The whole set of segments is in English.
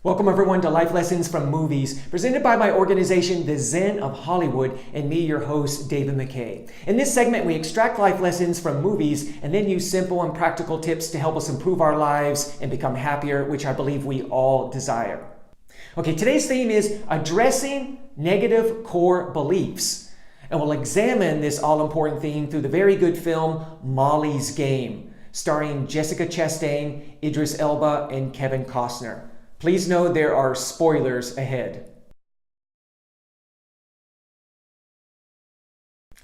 Welcome everyone to Life Lessons from Movies, presented by my organization, the Zen of Hollywood, and me, your host, David MacKay. In this segment, we extract life lessons from movies and then use simple and practical tips to help us improve our lives and become happier, which I believe we all desire. Okay, today's theme is addressing negative core beliefs. And we'll examine this all-important theme through the very good film, Molly's Game, starring Jessica Chastain, Idris Elba, and Kevin Costner. Please know there are spoilers ahead.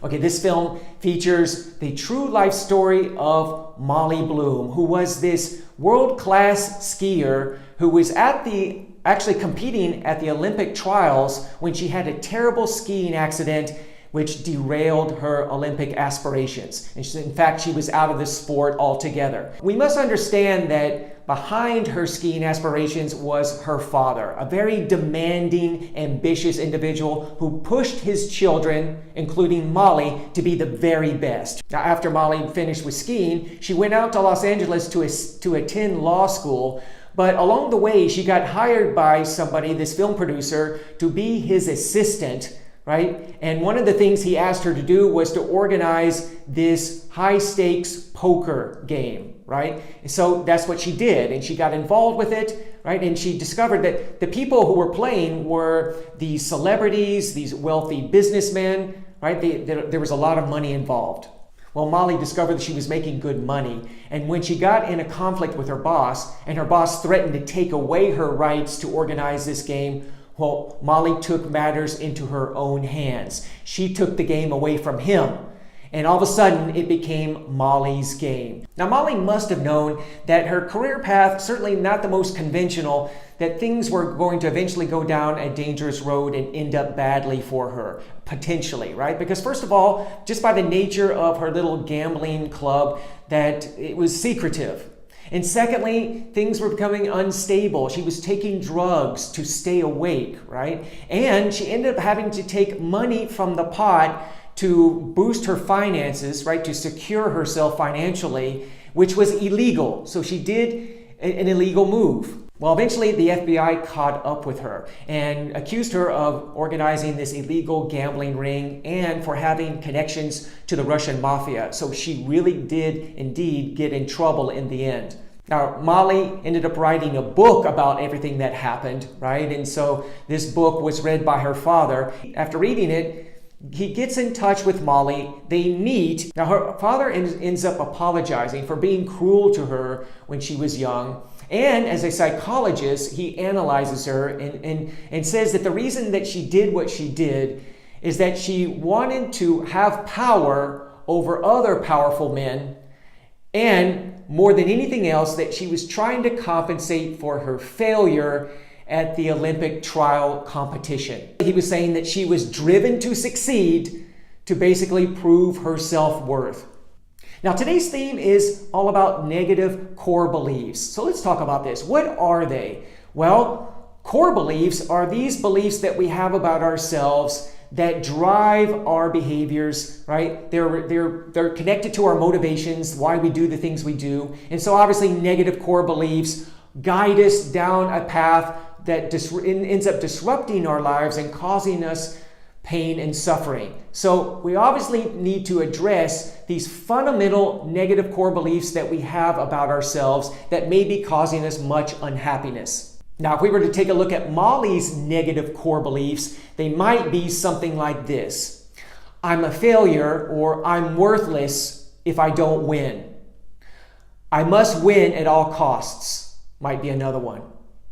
Okay, this film features the true life story of Molly Bloom, who was this world-class skier who was actually competing at the Olympic trials when she had a terrible skiing accident which derailed her Olympic aspirations. And in fact, she was out of the sport altogether. We must understand that behind her skiing aspirations was her father, a very demanding, ambitious individual who pushed his children, including Molly, to be the very best. Now, after Molly finished with skiing, she went out to Los Angeles to attend law school. But along the way, she got hired by somebody, this film producer, to be his assistant, right? And one of the things he asked her to do was to organize this high-stakes poker game, right? And so that's what she did, and she got involved with it, right? And she discovered that the people who were playing were these celebrities, these wealthy businessmen, right? There was a lot of money involved. Well, Molly discovered that she was making good money, and when she got in a conflict with her boss, and her boss threatened to take away her rights to organize this game, well, Molly took matters into her own hands. She took the game away from him. And all of a sudden, it became Molly's game. Now, Molly must have known that her career path, certainly not the most conventional, that things were going to eventually go down a dangerous road and end up badly for her, potentially, right? Because first of all, just by the nature of her little gambling club, that it was secretive. And secondly, things were becoming unstable. She was taking drugs to stay awake, right? And she ended up having to take money from the pot to boost her finances, right? To secure herself financially, which was illegal. So she did an illegal move. Well, eventually the FBI caught up with her and accused her of organizing this illegal gambling ring and for having connections to the Russian mafia. So she really did indeed get in trouble in the end. Now, Molly ended up writing a book about everything that happened, right? And so this book was read by her father. After reading it, he gets in touch with Molly. They meet. Now, her father ends up apologizing for being cruel to her when she was young. And as a psychologist, he analyzes her and says that the reason that she did what she did is that she wanted to have power over other powerful men, and more than anything else, that she was trying to compensate for her failure at the Olympic trial competition. He was saying that she was driven to succeed to basically prove her self-worth. Now, today's theme is all about negative core beliefs. So let's talk about this. What are they? Well, core beliefs are these beliefs that we have about ourselves that drive our behaviors, right? They're connected to our motivations, why we do the things we do. And so obviously negative core beliefs guide us down a path that ends up disrupting our lives and causing us pain and suffering. So we obviously need to address these fundamental negative core beliefs that we have about ourselves that may be causing us much unhappiness. Now, if we were to take a look at Molly's negative core beliefs, they might be something like this. I'm a failure, or I'm worthless if I don't win. I must win at all costs, might be another one.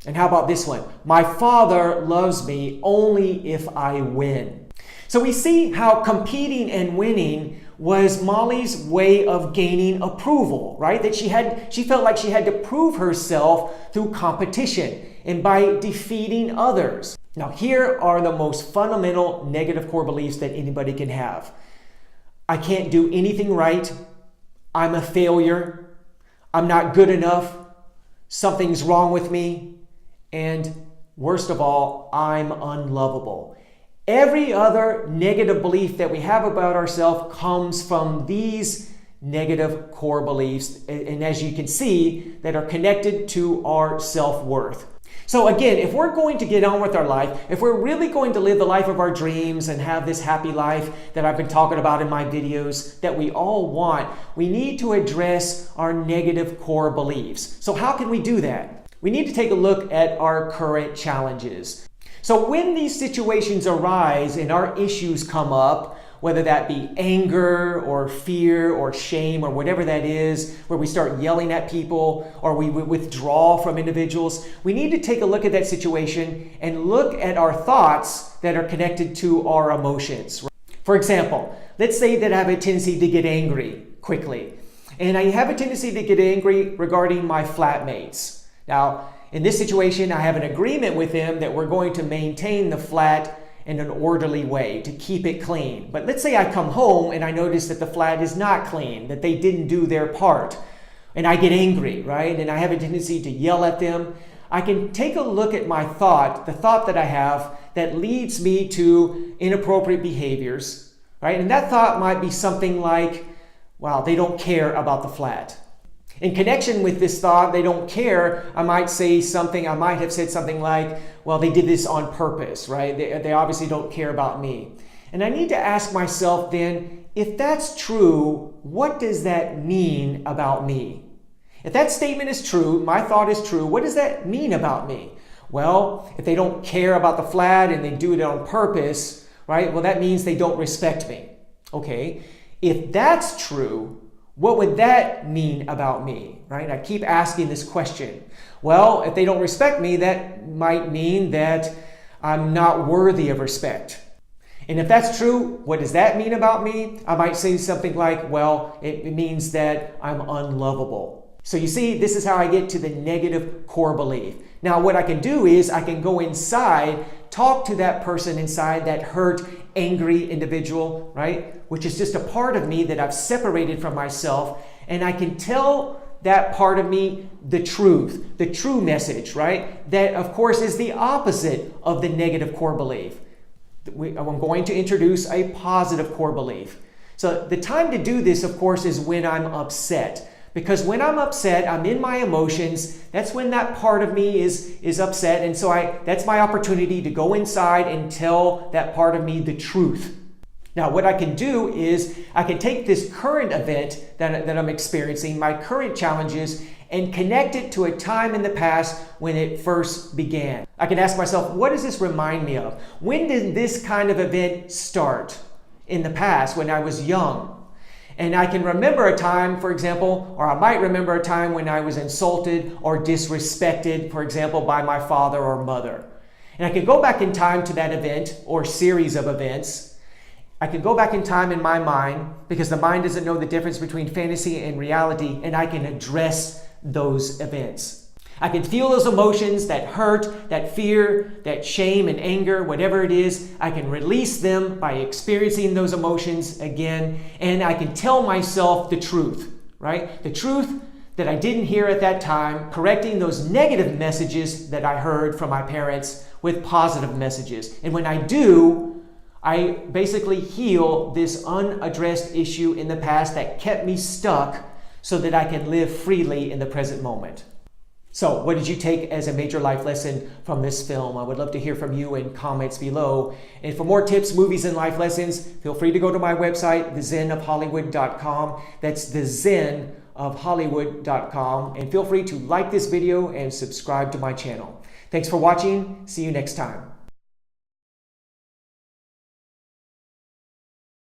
And how about this one? My father loves me only if I win. So we see how competing and winning was Molly's way of gaining approval, right? That she felt like she had to prove herself through competition and by defeating others. Now, here are the most fundamental negative core beliefs that anybody can have. I can't do anything right. I'm a failure. I'm not good enough. Something's wrong with me. And worst of all, I'm unlovable. Every other negative belief that we have about ourselves comes from these negative core beliefs, and as you can see, that are connected to our self-worth. So again, if we're going to get on with our life, if we're really going to live the life of our dreams and have this happy life that I've been talking about in my videos that we all want, we need to address our negative core beliefs. So how can we do that? We need to take a look at our current challenges. So when these situations arise and our issues come up, whether that be anger or fear or shame or whatever that is, where we start yelling at people or we withdraw from individuals, we need to take a look at that situation and look at our thoughts that are connected to our emotions. For example, let's say that I have a tendency to get angry quickly. And I have a tendency to get angry regarding my flatmates. Now, in this situation, I have an agreement with them that we're going to maintain the flat in an orderly way to keep it clean. But let's say I come home and I notice that the flat is not clean, that they didn't do their part, and I get angry, right? And I have a tendency to yell at them. I can take a look at my thought, the thought that I have that leads me to inappropriate behaviors, right? And that thought might be something like, wow, they don't care about the flat. In connection with this thought, they don't care, I might have said something like, well, they did this on purpose, right? They obviously don't care about me. And I need to ask myself then, if that's true, what does that mean about me? If that statement is true, my thought is true, what does that mean about me? Well, if they don't care about the flat and they do it on purpose, right? Well, that means they don't respect me. Okay, if that's true, what would that mean about me, right? I keep asking this question. Well, if they don't respect me, that might mean that I'm not worthy of respect. And if that's true, what does that mean about me? I might say something like, well, it means that I'm unlovable. So you see, this is how I get to the negative core belief. Now, what I can do is I can go inside, talk to that person inside, that hurt, angry individual, right? Which is just a part of me that I've separated from myself. And I can tell that part of me the truth, the true message, right? That, of course, is the opposite of the negative core belief. I'm going to introduce a positive core belief. So the time to do this, of course, is when I'm upset. Because when I'm upset, I'm in my emotions. That's when that part of me is upset. And so that's my opportunity to go inside and tell that part of me the truth. Now, what I can do is I can take this current event that I'm experiencing, my current challenges, and connect it to a time in the past when it first began. I can ask myself, what does this remind me of? When did this kind of event start in the past when I was young? And I can remember a time, for example, or I might remember a time when I was insulted or disrespected, for example, by my father or mother. And I can go back in time to that event or series of events. I can go back in time in my mind because the mind doesn't know the difference between fantasy and reality, and I can address those events. I can feel those emotions, that hurt, that fear, that shame and anger, whatever it is. I can release them by experiencing those emotions again, and I can tell myself the truth, right? The truth that I didn't hear at that time, correcting those negative messages that I heard from my parents with positive messages. And when I do, I basically heal this unaddressed issue in the past that kept me stuck so that I can live freely in the present moment. So, what did you take as a major life lesson from this film? I would love to hear from you in comments below. And for more tips, movies, and life lessons, feel free to go to my website, thezenofhollywood.com. That's thezenofhollywood.com. And feel free to like this video and subscribe to my channel. Thanks for watching. See you next time.